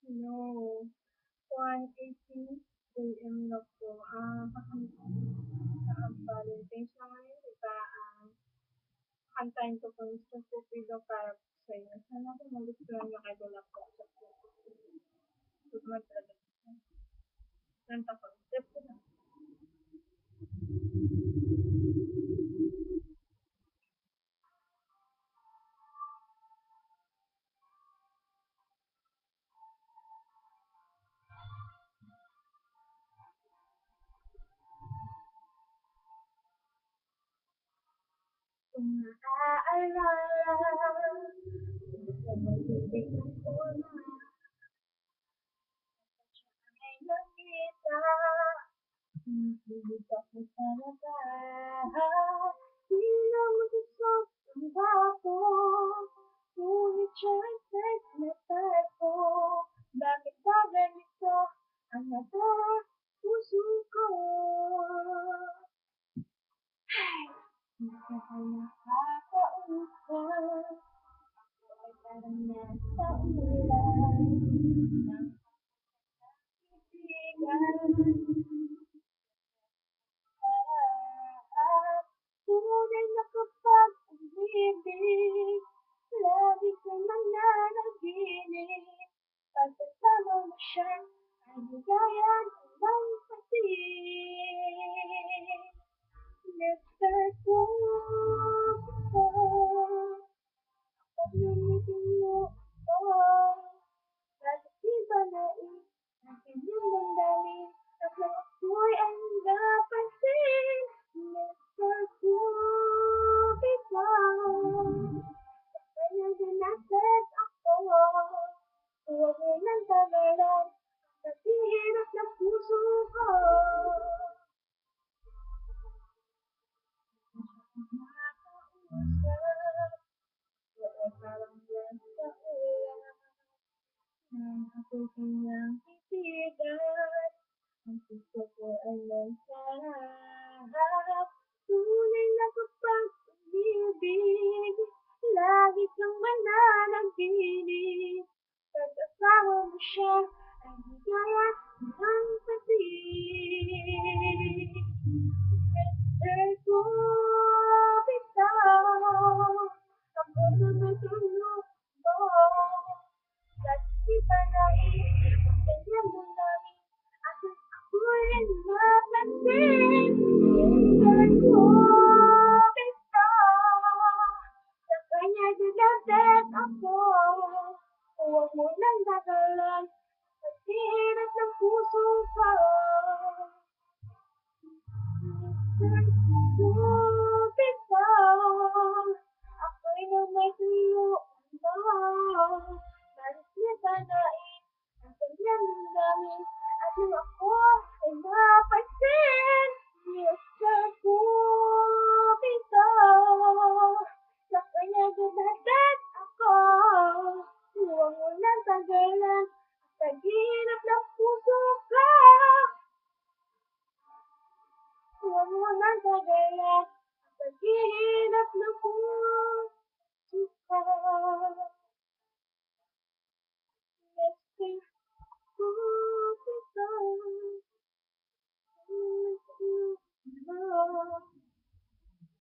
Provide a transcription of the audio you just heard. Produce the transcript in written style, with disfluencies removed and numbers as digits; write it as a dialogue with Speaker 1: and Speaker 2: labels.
Speaker 1: No, 1:18 AM na po. Valentine's na ngayon, di ba? Kantahin ko po yung sa Cupido para po sa inyo. Sana po magustuhan niyo kayo lang po sa Cupido. Good talaga. Kanta ko. Step ko na. Kung naaalala, nabibigyan ko na ay nakita. Hindi ako talaga. Di na magsusok ang bako. Ngunit siya'y mata ko. Bakit ba ganito ang nasa puso ko? Minsan ay nakakausap. Ako ay parang nasa ulan ng kaibigan. Tunay na kapag-ibig, lagi kang mananaginip. Pagkasama mo siya, ay ligaya ng pag-ibig. Never go before, pag-ibigin mo ako. Bakit di ba nais ang kanyang damdamin at nang ako'y ang napansin? Never go before, kaya ginasat ako. Huwag mo nang tagalan ang paghihirap ng puso ko. Nakakausap, oo parang nasa ulan. Ako'y kanyang titigan, ang puso ko ay nagsarap. Tunay na kapag-ibig, lagi kang mananaginip. Pagkasama mo siya, ay ligaya ng pag-ibig. Never go bitaw, ako na matulog mo. Bakit di ba nais ang kanyang damdamin at nang ako'y napansin? Never go bitaw, sa kanya ginasat ako. Huwag mo nang dagalan ang paghihirap ng puso ko. Bitaw, ako'y na may tuyo mo. Bakit di ba nais ang kanyang damdamin at nang ako ay napansin?